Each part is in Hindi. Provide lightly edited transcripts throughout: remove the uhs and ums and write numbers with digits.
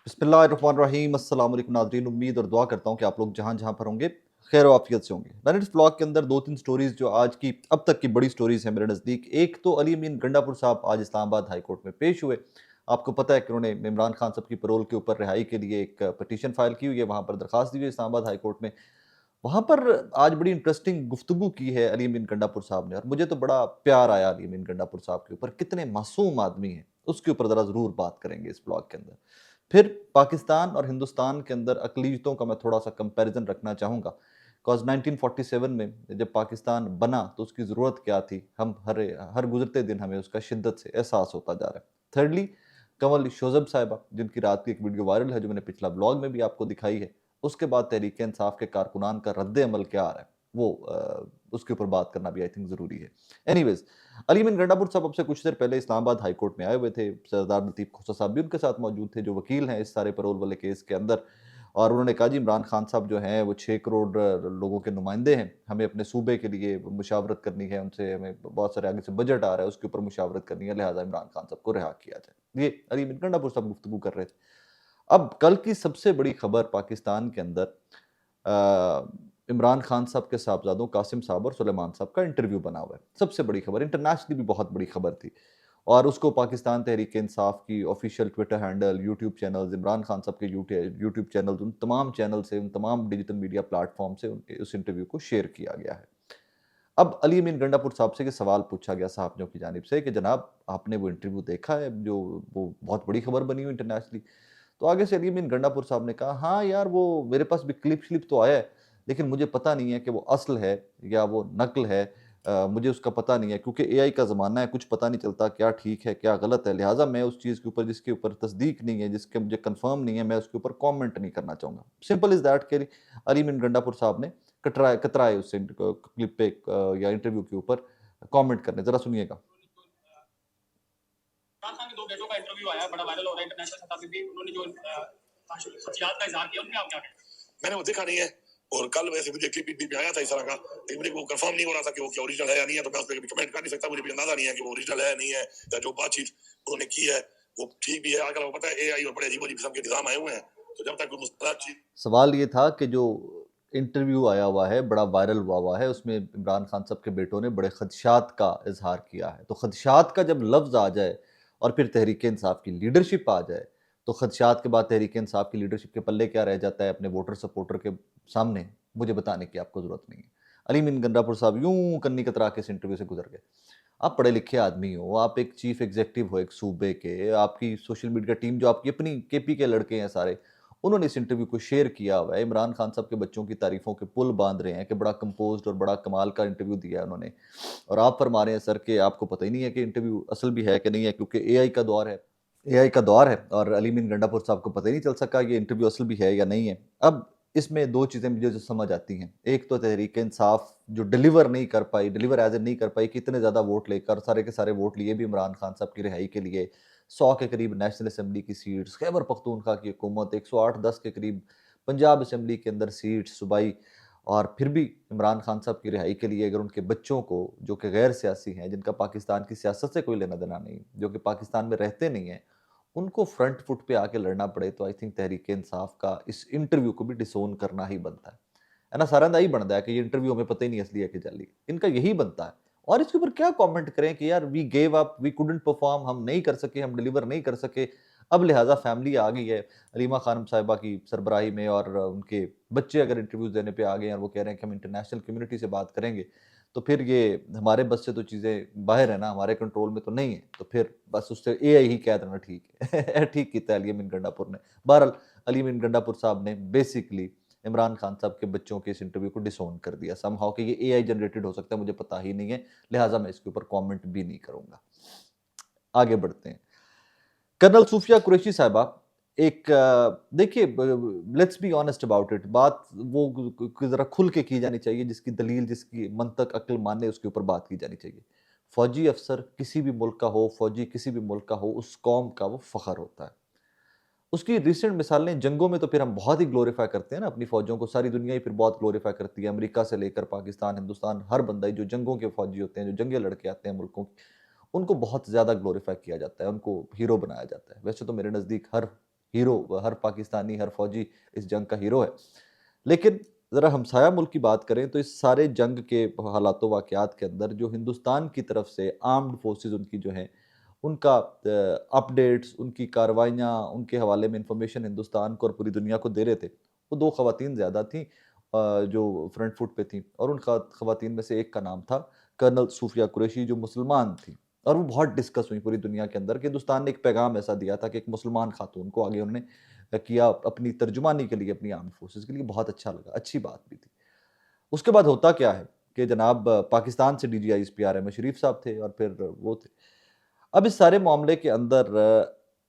बिस्मिल्लाहिर्रहमानिर्रहीम। अस्सलाम वालेकुम नाज़रीन, उम्मीद और दुआ करता हूँ कि आप लोग जहाँ जहाँ पर होंगे खैर आफियत से होंगे। मैंने इस ब्लॉग के अंदर दो तीन स्टोरीज़ जो आज की अब तक की बड़ी स्टोरीज़ हैं मेरे नज़दीक। एक तो अली अमीन गंडापुर साहब आज इस्लामाबाद हाई कोर्ट में पेश हुए। आपको पता है कि उन्होंने इमरान खान साहब की पैरोल के ऊपर रिहाई के लिए एक पटिशन फाइल की हुई है, वहाँ पर दरखास्त दी हुई है इस्लामाबाद हाई कोर्ट में। वहाँ पर आज बड़ी इंटरेस्टिंग गुफ्तगू की है अली अमीन गंडापुर साहब ने, और मुझे तो बड़ा प्यार आया अली अमीन गंडापुर साहब के ऊपर। कितने मासूम आदमी हैं, उसके ऊपर ज़रा ज़रूर बात करेंगे इस ब्लॉग के अंदर। फिर पाकिस्तान और हिंदुस्तान के अंदर अक़लियतों का मैं थोड़ा-सा कंपैरिज़न रखना चाहूँगा। बिकॉज़ 1947 में जब पाकिस्तान बना तो उसकी ज़रूरत क्या थी? हम हर गुज़रते दिन हमें उसका शिद्दत से एहसास होता जा रहा है। थिर्डली, कंवल शोज़ब साहिबा, जिनकी रात की एक वीडियो वायरल है जो मैंने पिछला ब्लॉग में भी आपको दिखाई है। उसके बाद तहरीक-ए-इंसाफ के कारकुनान का रद्द-ए-अमल क्या आ रहा है? वो उसके ऊपर बात करना भी आई थिंक ज़रूरी है। एनीवेज़, अली अमीन गंडापुर साहब अब से कुछ देर पहले इस्लामाबाद हाई कोर्ट में आए हुए थे। सरदार लतीफ़ खोसा साहब भी उनके साथ मौजूद थे, जो वकील हैं इस सारे पैरोल वाले केस के अंदर। और उन्होंने कहा, जी इमरान खान साहब जो हैं वो 6 करोड़ लोगों के नुमाइंदे हैं। हमें अपने सूबे के लिए मुशावरत करनी है उनसे, हमें बहुत सारे आगे से बजट आ रहा है, उसके ऊपर मुशावरत करनी है, लिहाज़ा इमरान खान साहब को रिहा किया जाए। ये अली अमीन गंडापुर साहब गुफ्तगू कर रहे थे। अब कल की सबसे बड़ी खबर पाकिस्तान के अंदर इमरान खान साहब के साहबजादों कासिम साहब और सुलेमान साहब का इंटरव्यू बना हुआ है। सबसे बड़ी खबर, इंटरनेशनली भी बहुत बड़ी खबर थी। और उसको पाकिस्तान तहरीक-ए-इंसाफ की official Twitter handle, YouTube channels, Imran Khan साहब के यूट्यूब चैनल्स, उन तमाम चैनल से, उन तमाम डिजिटल मीडिया प्लेटफ़ॉर्म से उस इंटरव्यू को शेयर किया गया है। अब अली अमीन गंडापुर साहब से ये सवाल पूछा गया साहबियों की जानिब से कि जनाब, आपने वो इंटरव्यू देखा है जो वो बहुत बड़ी खबर बनी हुई इंटरनेशनली? तो आगे से अली अमीन गंडापुर साहब ने कहा, हाँ यार, वो मेरे पास भी क्लिप-श्लिप तो आया है, लेकिन मुझे पता नहीं है कि वो असल है या वो नकल है। मुझे उसका पता नहीं है, क्योंकि एआई का ज़माना है, कुछ पता नहीं चलता क्या ठीक है, क्या गलत है। लिहाज़ा मैं उस चीज़ के ऊपर जिसके ऊपर तस्दीक नहीं है, जिसके मुझे कन्फर्म नहीं है, मैं उसके ऊपर कमेंट नहीं करना चाहूँगा। सिंपल इज़ दैट कि अली अमीन गंडापुर साहब ने कतराए उससे क्लिप पे या इंटरव्यू के ऊपर कमेंट करने। ज़रा सुनिएगा। इमरान खान के दो बेटों का इंटरव्यू आया, बड़ा वायरल हो रहा है इंटरनेशनल सतह पे भी। उन्होंने जो खदशात का इजहार किया, उनमें आप क्या कहें? मैंने वो देखा नहीं है, और कल वैसे मुझे क्लिप भी आया था इस तरह का, लेकिन मुझे वो कंफर्म नहीं हो रहा था कि वो क्या ओरिजिनल है या नहीं है, तो मैं उस पर कभी कमेंट कर नहीं सकता। मुझे भी अंदाजा नहीं है कि वो ओरिजिनल है या नहीं है, या जो बातचीत उन्होंने की है वो ठीक भी है। आजकल आपको पता है एआई और बड़े अजीब अजीब किस्म के निजाम आए हुए हैं, तो जब तक कोई मुस्तैद चीज। सवाल ये था कि जो इंटरव्यू आया हुआ है, बड़ा वायरल हुआ है, उसमें इमरान खान साहब के बेटों ने बड़े खदशात का इजहार किया है। तो खदशात का जब लफ्ज़ आ जाए और फिर तहरीक इंसाफ की लीडरशिप आ जाए, तो खदशात के बाद तहरीक इंसाफ की लीडरशिप के पल्ले क्या रह जाता है अपने वोटर सपोर्टर के सामने, मुझे बताने की आपको ज़रूरत नहीं है। अली अमीन गंडापुर साहब यूं कन्नी कतरा के इस इंटरव्यू से गुजर गए। आप पढ़े लिखे आदमी हो, आप एक चीफ एग्जीक्यूटिव हो एक सूबे के, आपकी सोशल मीडिया टीम जो आपकी अपनी केपी के लड़के हैं सारे, उन्होंने इस इंटरव्यू को शेयर किया हुआ है। इमरान खान साहब के बच्चों की तारीफों के पुल बांध रहे हैं कि बड़ा कंपोज्ड और बड़ा कमाल का इंटरव्यू दिया है उन्होंने। और आप फरमा रहे हैं सर कि आपको पता ही नहीं है कि इंटरव्यू असल भी है कि नहीं है, क्योंकि एआई का दौर है। एआई का दौर है और अली अमीन गंडापुर साहब को पता ही नहीं चल सका ये इंटरव्यू असल भी है या नहीं है। अब इसमें 2 चीज़ें मुझे जो समझ आती हैं। एक तो तहरीक-ए-इंसाफ जो डिलीवर एज़ नहीं कर पाई कि इतने ज़्यादा वोट लेकर, सारे के सारे वोट लिए भी इमरान खान साहब की रिहाई के लिए। 100 के करीब नेशनल असेंबली की सीट्स, खैबर पख्तूनख्वा की हुकूमत, 108-10 के करीब पंजाब असेंबली के अंदर सीट्स सूबाई। और फिर भी इमरान खान साहब की रिहाई के लिए अगर उनके बच्चों को, जो कि गैर सियासी हैं, जिनका पाकिस्तान की सियासत से कोई लेना-देना नहीं, जो कि पाकिस्तान में रहते नहीं हैं, उनको फ्रंट फुट पे आके लड़ना पड़े, तो आई थिंक तहरीक-ए-इंसाफ का इस इंटरव्यू को भी डिसोन करना ही बनता है ना? सारा ही बनता है कि ये इंटरव्यू हमें पता ही नहीं असली है कि जाली। इनका यही बनता है। और इसके ऊपर क्या कमेंट करें कि यार we give up, we couldn't perform, हम नहीं कर सके, हम डिलीवर नहीं कर सके। अब लिहाजा फैमिली आ गई है अलीमा खानम साहिबा की सरबराही में, और उनके बच्चे अगर इंटरव्यूज़ देने पे आ गए हैं और वो कह रहे हैं कि हम इंटरनेशनल कम्युनिटी से बात करेंगे, तो फिर ये हमारे बस से तो चीज़ें बाहर है ना, हमारे कंट्रोल में तो नहीं है, तो फिर बस उससे एआई ही कह देना ठीक है। ठीक किया अली अमीन गंडापुर ने। बहरहाल अली अमीन गंडापुर साहब ने बेसिकली इमरान खान साहब के बच्चों के इस इंटरव्यू को डिसोन कर दिया समहाउ कि ये एआई जनरेटेड हो सकता है, मुझे पता ही नहीं है, लिहाजा मैं इसके ऊपर कमेंट भी नहीं करूँगा। आगे बढ़ते हैं। कर्नल सूफिया कुरैशी साहिबा एक देखिए, let's be honest about it, बात वो ज़रा खुल के की जानी चाहिए, जिसकी दलील, जिसकी मंतक अक्ल माने, उसके ऊपर बात की जानी चाहिए। फ़ौजी अफ़सर किसी भी मुल्क का हो, फ़ौजी किसी भी मुल्क का हो, उस कौम का वो फ़ख्र होता है। उसकी रिसेंट मिसालें जंगों में तो फिर हम बहुत ही ग्लोरीफाई करते हैं ना अपनी फ़ौजों को, सारी दुनिया ही फिर बहुत ग्लोरीफाई करती है, अमेरिका से लेकर पाकिस्तान, हिंदुस्तान, हर बंदा ही जो जंगों के फ़ौजी होते हैं, जो जंगे लड़के आते हैं मुल्कों की, उनको बहुत ज़्यादा ग्लोरीफाई किया जाता है, उनको हीरो बनाया जाता है। वैसे तो मेरे नज़दीक हर हीरो, हर पाकिस्तानी, हर फौजी इस जंग का हीरो है। लेकिन ज़रा हमसाया मुल्क की बात करें तो इस सारे जंग के हालातों वाक़यात के अंदर जो हिंदुस्तान की तरफ से आर्म्ड फोर्सेस उनकी जो हैं, उनका अपडेट्स, उनकी कार्रवाइयाँ, उनके हवाले में इंफॉर्मेशन हिंदुस्तान को और पूरी दुनिया को दे रहे थे। वो 2 ख़वातीन ज़्यादा थीं जो फ्रंट फुट पे थीं, और उन ख़वातीन में से एक का नाम था कर्नल सूफिया कुरैशी, जो मुसलमान थीं। और वो बहुत डिस्कस हुई पूरी दुनिया के अंदर कि हिंदुस्तान ने एक पैगाम ऐसा दिया था कि एक मुसलमान खातून को आगे उन्होंने किया अपनी तर्जुमानी के लिए, अपनी आर्म्ड फोर्सेस के लिए। बहुत अच्छा लगा, अच्छी बात भी थी। उसके बाद होता क्या है कि जनाब पाकिस्तान से डीजीआईएसपी आरएम शरीफ साहब थे और फिर वो थे। अब इस सारे मामले के अंदर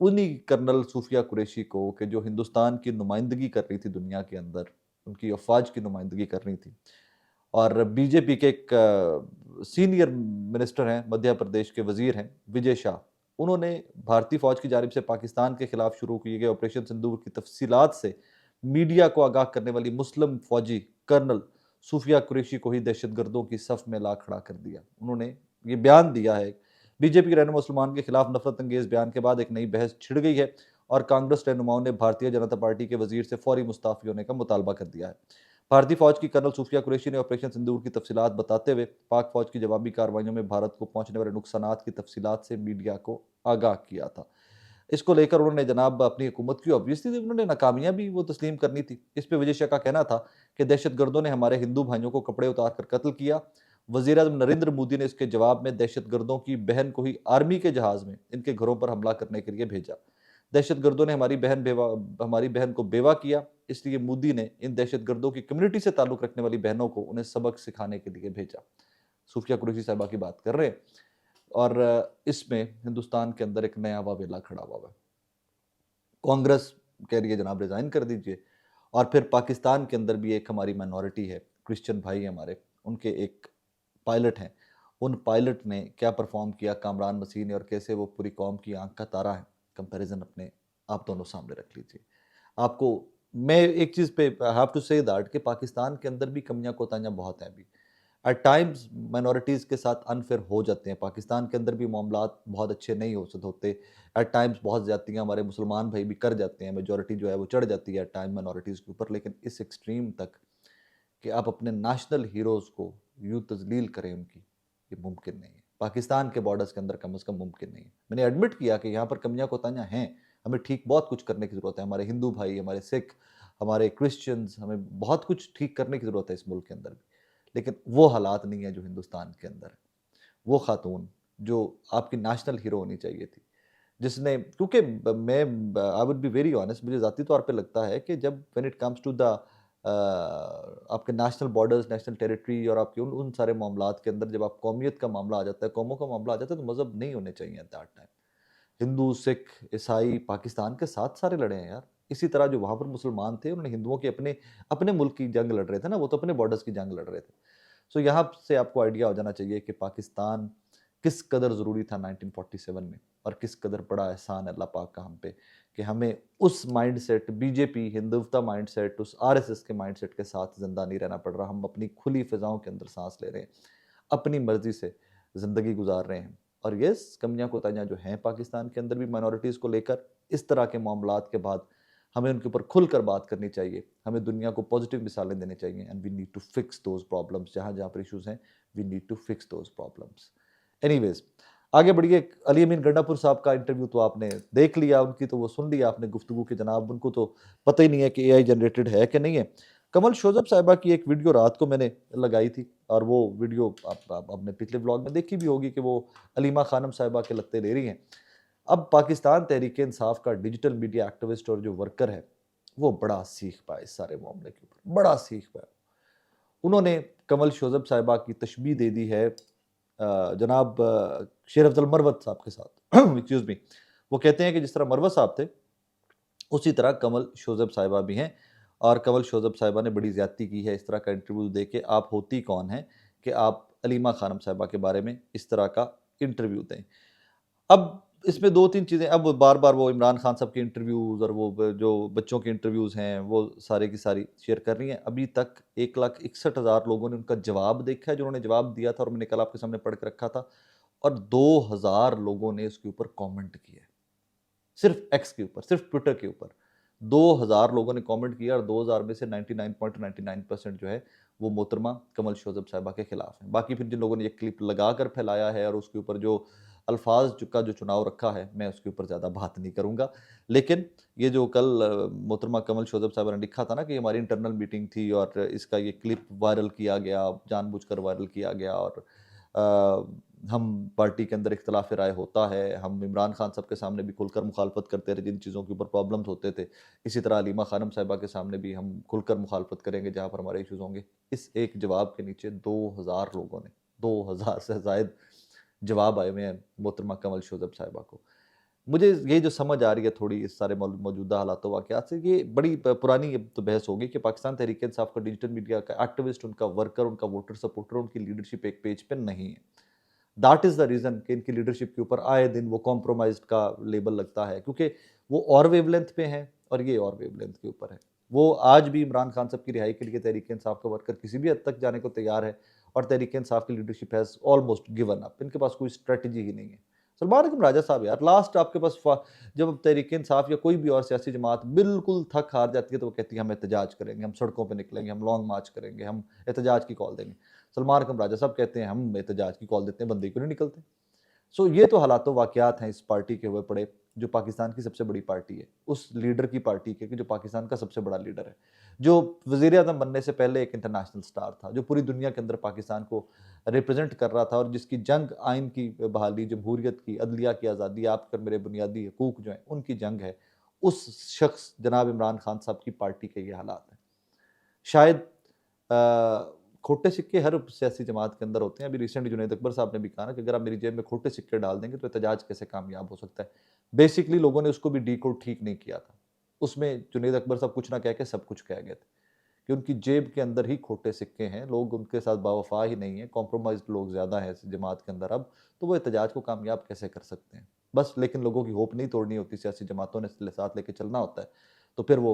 उन्हीं कर्नल सूफिया कुरैशी को, कि जो हिंदुस्तान की नुमाइंदगी कर रही थी दुनिया के अंदर, उनकी अफ़वाज की नुमाइंदगी कर रही थी, और बीजेपी के एक सीनियर मिनिस्टर हैं, मध्य प्रदेश के वज़ीर हैं विजय शाह, उन्होंने भारतीय फ़ौज की जानिब से पाकिस्तान के खिलाफ शुरू किए गए ऑपरेशन सिंदूर की तफ़सीलात से मीडिया को आगाह करने वाली मुस्लिम फ़ौजी कर्नल सूफिया कुरैशी को ही दहशतगर्दों की सफ़ में ला खड़ा कर दिया। उन्होंने ये बयान दिया है। बीजेपी के रहनुमा मुसलमान के खिलाफ नफरत अंगेज़ बयान के बाद एक नई बहस छिड़ गई है और कांग्रेस रहनुमाओं ने भारतीय जनता पार्टी के वज़ीर से फ़ौरी मुस्ताफ़ी होने का मुतालबा कर दिया है। भारतीय फ़ौज की कर्नल सूफिया कुरैशी ने ऑपरेशन सिंदूर की तफ़सीलात बताते हुए पाक फ़ौज की जवाबी कार्रवाइयों में भारत को पहुंचने वाले नुकसानात की तफ़सीलात से मीडिया को आगाह किया था। इसको लेकर उन्होंने जनाब अपनी हुकूमत की ऑब्वियसली उन्होंने नाकामियाँ भी वो तस्लीम करनी थी। इस पे विजय शाह का कहना था कि दहशतगर्दों ने हमारे हिंदू भाइयों को कपड़े उतार कर कत्ल किया। वज़ीर-ए-आज़म नरेंद्र मोदी ने इसके जवाब में दहशतगर्दों की बहन को ही आर्मी के जहाज़ में इनके घरों पर हमला करने के लिए भेजा। दहशतगर्दों ने हमारी बहन को बेवा किया, इसलिए मोदी ने इन दहशतगर्दों की कम्युनिटी से ताल्लुक़ रखने वाली बहनों को उन्हें सबक सिखाने के लिए भेजा। सूफिया कुरैशी साहिबा की बात कर रहे हैं, और इसमें हिंदुस्तान के अंदर एक नया वावेला खड़ा हुआ है। कांग्रेस कह रही है जनाब रिज़ाइन कर दीजिए, और फिर पाकिस्तान के अंदर भी एक हमारी माइनॉरिटी है, क्रिश्चियन भाई हमारे, उनके एक पायलट हैं। उन पायलट ने क्या परफ़ॉर्म किया कामरान मसीह ने, और कैसे वो पूरी कौम की आँख का तारा है, कंपैरिज़न अपने आप दोनों सामने रख लीजिए। आपको मैं एक चीज़ पे I have to say that कि पाकिस्तान के अंदर भी कमियाँ कोताहियाँ बहुत हैं अभी। एट टाइम्स माइनॉरिटीज़ के साथ अनफेयर हो जाते हैं। पाकिस्तान के अंदर भी मामलात बहुत अच्छे नहीं होते। एट टाइम्स बहुत ज़्यादतियाँ हमारे मुसलमान भाई भी कर जाते हैं। मेजॉरिटी जो है वो चढ़ जाती है एट टाइम माइनॉरिटीज़ के ऊपर। लेकिन इस एक्सट्रीम तक कि आप अपने नेशनल हीरोज़ को यूँ तज़लील करें उनकी, ये मुमकिन नहीं है। पाकिस्तान के बॉर्डर्स के अंदर कम से कम मुमकिन नहीं है। मैंने एडमिट किया कि यहाँ पर कमियाँ कोताहियाँ हैं। हमें ठीक बहुत कुछ करने की ज़रूरत है। हमारे हिंदू भाई, हमारे सिख, हमारे क्रिश्चियंस, हमें बहुत कुछ ठीक करने की ज़रूरत है इस मुल्क के अंदर भी। लेकिन वो हालात नहीं है जो हिंदुस्तान के अंदर है। वो खातून जो आपकी नेशनल हीरो होनी चाहिए थी, जिसने, क्योंकि मैं I would be very honest, मुझे ज़ाती तौर पे लगता है कि जब when it comes to the आपके नेशनल बॉर्डर्स, नेशनल टेरिटरी और आपके उन उन सारे मामलात के अंदर जब आप कौमियत का मामला आ जाता है, कौमों का मामला आ जाता है, तो मज़हब नहीं होने चाहिए at that time. Hindu, Sikh, ईसाई पाकिस्तान के साथ सारे लड़े हैं यार। इसी तरह जो वहाँ पर मुसलमान थे, उन्होंने हिंदुओं के अपने अपने मुल्क की जंग लड़ रहे थे ना, वो तो अपने बॉर्डर्स की जंग लड़ रहे थे। सो यहाँ से आपको आइडिया हो जाना चाहिए कि पाकिस्तान किस कदर ज़रूरी था 1947 में, और किस कदर बड़ा एहसान है अल्लाह पाक का हम पे कि हमें उस माइंडसेट, बीजेपी हिंदुत्व माइंडसेट, उस आरएसएस के माइंडसेट के साथ ज़िंदा नहीं रहना पड़ रहा। हम अपनी खुली फ़िज़ाओं के अंदर सांस ले रहे हैं, अपनी मर्ज़ी से ज़िंदगी गुजार रहे हैं। और येस, कमियाँ कोताहियाँ जो हैं पाकिस्तान के अंदर भी माइनॉरिटीज़ को लेकर, इस तरह के मामलात के बाद हमें उनके ऊपर खुलकर बात करनी चाहिए। हमें दुनिया को पॉजिटिव मिसालें देनी चाहिए, and we need to fix those problems. जहाँ-जहाँ पर इश्यूज़ हैं, we need to fix those problems. Anyways, आगे बढ़िए। अली अमीन गंडापुर साहब का इंटरव्यू तो आपने देख लिया, उनकी तो वो सुन लिया आपने गुफ्तगू कि जनाब उनको तो पता ही नहीं है कि एआई जनरेटेड है कि नहीं है। कमल शोज़ब साहिबा की एक वीडियो रात को मैंने लगाई थी, और वो वीडियो आप आपने पिछले व्लॉग में देखी भी होगी कि वो अलीमा खानम साहिबा के लत्ते ले रही हैं। अब पाकिस्तान तहरीक-ए-इंसाफ का डिजिटल मीडिया एक्टिविस्ट और जो वर्कर है, वो बड़ा सीख पाया इस सारे मामले के ऊपर, बड़ा सीख पाया। उन्होंने कमल शोज़ब साहिबा की तशबीह दे दी है जनाब शेर अफ़ज़ल मरवत साहब के साथ। Excuse me. वो कहते हैं कि जिस तरह मरवत साहब थे, उसी तरह कमल शोज़ब साहिबा भी हैं, और कमल शोज़ब साहिबा ने बड़ी ज़्यादती की है इस तरह का इंटरव्यू दे के। आप होती कौन हैं कि आप अलीमा खानम साहिबा के बारे में इस तरह का इंटरव्यू दें। अब इसमें 2-3 चीज़ें, अब बार-बार वो इमरान खान साहब के इंटरव्यूज़ और वो जो बच्चों के इंटरव्यूज़ हैं, वो सारे की सारी शेयर कर रही हैं। अभी तक 1,61,000 लोगों ने उनका जवाब देखा है, जो उन्होंने जवाब दिया था, और मैंने कल आपके सामने पढ़ के रखा था, और 2,000 लोगों ने इसके ऊपर कमेंट किए। सिर्फ एक्स के ऊपर, सिर्फ ट्विटर के ऊपर 2000 लोगों ने कमेंट किया और 2000 में से 99.99% जो है वो मोहतरमा कमल शोजब साहिबा के खिलाफ है। बाकी फिर जिन लोगों ने ये क्लिप लगा कर फैलाया है और उसके ऊपर जो अल्फाज का जो चुनाव रखा है, मैं उसके ऊपर ज़्यादा बात नहीं करूँगा। लेकिन ये जो कल मोहतरमा कमल शोजब साहिबा ने लिखा था ना कि हमारी इंटरनल मीटिंग थी और इसका ये क्लिप वायरल किया गया, जानबूझकर वायरल किया गया और हम पार्टी के अंदर इख्तिलाफ राय होता है, हम इमरान खान साहब के सामने भी खुलकर मुखालफत करते रहे जिन चीज़ों के ऊपर प्रॉब्लम्स होते थे। इसी तरह अलीमा खानम साहिबा के सामने भी हम खुलकर मुखालफत करेंगे जहाँ पर हमारे इश्यूज़ होंगे। इस एक जवाब के नीचे 2000 लोगों ने, 2000 से ज़ायद जवाब आए हुए हैं मोहतरमा कमल शोजब साहिबा को। मुझे ये जो समझ आ रही है थोड़ी इस सारे मौजूदा हालात वाक़यात से, ये बड़ी पुरानी अब तो बहस होगी कि पाकिस्तान तहरीक-ए-इंसाफ का डिजिटल मीडिया का एक्टिविस्ट, उनका वर्कर, उनका वोटर सपोर्टर, उनकी लीडरशिप एक पेज पे नहीं है। दैट इज़ द रीज़न कि इनकी लीडरशिप के ऊपर आए दिन वो कॉम्प्रोमाइज़्ड का लेबल लगता है, क्योंकि वो और वेवलेंथ पे हैं और ये और वेवलेंथ के ऊपर है। वो आज भी इमरान खान साहब की रिहाई के लिए तहरीक-ए-इंसाफ का वर्कर किसी भी हद तक जाने को तैयार है और तहरीक-ए-इंसाफ की leadership has almost given up. इनके पास कोई स्ट्रैटेजी ही नहीं है। सलमान अकरम राजा साहब यार, लास्ट आपके पास जब तहरीक-ए-इंसाफ या कोई भी और सियासी जमात बिल्कुल थक हार जाती है तो वो कहती है हम एहतजाज करेंगे, हम सड़कों पे निकलेंगे, हम लॉन्ग मार्च करेंगे, हम एहतजाज की कॉल देंगे। सलमान अकरम राजा साहब कहते हैं हम एहतजाज की कॉल देते हैं, बंदे क्यों नहीं निकलते? सो ये तो हालात वाक़यात हैं इस पार्टी के हुए पड़े, जो पाकिस्तान की सबसे बड़ी पार्टी है, उस लीडर की पार्टी के कि जो पाकिस्तान का सबसे बड़ा लीडर है, जो वज़ीर-ए-आज़म बनने से पहले एक इंटरनेशनल स्टार था, जो पूरी दुनिया के अंदर पाकिस्तान को रिप्रेज़ेंट कर रहा था और जिसकी जंग आइन की बहाली, जमहूरियत की, अदलिया की आज़ादी, आप कर मेरे बुनियादी हकूक़ जो हैं, उनकी जंग है। उस शख्स जनाब इमरान खान साहब की पार्टी के ये हालात हैं। शायद खोटे सिक्के हर सियासी जमात के अंदर होते हैं। अभी रिसेंटली जुनैद अकबर साहब ने भी कहा ना कि अगर आप मेरी जेब में खोटे सिक्के डाल देंगे तो एहतजाज कैसे कामयाब हो सकता है। बेसिकली लोगों ने उसको भी डिकोड ठीक नहीं किया था। उसमें जुनैद अकबर साहब कुछ ना कह के सब कुछ कह गए थे कि उनकी जेब के अंदर ही खोटे सिक्के हैं, लोग उनके साथ बावफ़ा ही नहीं है, कॉम्प्रोमाइज़्ड लोग ज़्यादा हैं इस जमात के अंदर अब, तो वो एहतजाज को कामयाब कैसे कर सकते हैं। बस लेकिन लोगों की होप नहीं तोड़नी होती, सियासी जमातों ने साथ लेके चलना होता है। तो फिर वो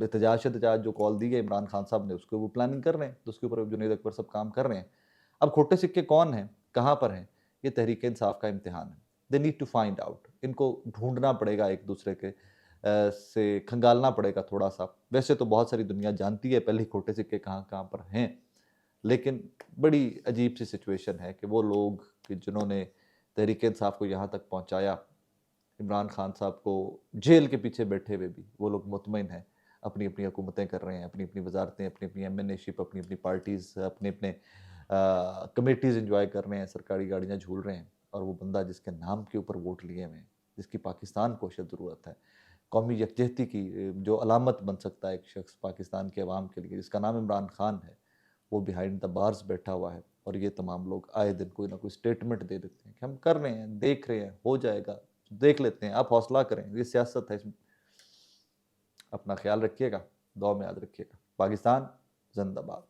एहतजाज जो कॉल दी है इमरान खान साहब ने, उसके वो प्लानिंग कर रहे हैं, तो उसके ऊपर जुनैद अकबर साहब काम कर रहे हैं। अब खोटे सिक्के कौन हैं, कहाँ पर हैं, ये तहरीक-ए-इंसाफ का इम्तिहान है। They need to find out, इनको ढूँढना पड़ेगा एक दूसरे के से खंगालना पड़ेगा थोड़ा-सा। वैसे तो बहुत सारी दुनिया जानती है पहले ही खोटे सिक्के कहाँ-कहाँ पर हैं, लेकिन बड़ी अजीब-सी सिचुएशन है कि वो लोग कि जिन्होंने तहरीक-ए-इंसाफ को यहाँ तक पहुँचाया, इमरान खान साहब को जेल के पीछे बैठे हुए भी वो लोग मुतमईन हैं, अपनी-अपनी हुकूमतें कर रहे हैं, अपनी-अपनी वज़ारतें, अपनी-अपनी एमएनएशिप, अपनी-अपनी पार्टीज़, अपने-अपने कमिटीज़ एन्जॉय कर रहे हैं, सरकारी गाड़ियाँ झूल रहे हैं और वो बंदा जिसके नाम के ऊपर वोट लिए हुए हैं, जिसकी पाकिस्तान को अशद ज़रूरत है, कौमी यकजहती की जो अलामत बन सकता है एक शख्स पाकिस्तान के अवाम के लिए, जिसका नाम इमरान खान है, वो बिहाइंड द बार्स बैठा हुआ है और ये तमाम लोग आए दिन कोई ना कोई स्टेटमेंट दे देते हैं कि हम कर रहे हैं, देख रहे हैं, हो जाएगा, देख लेते हैं, आप हौसला करें, ये सियासत है इसमें। अपना ख्याल रखिएगा, दुआ में याद रखिएगा। पाकिस्तान ज़िंदाबाद।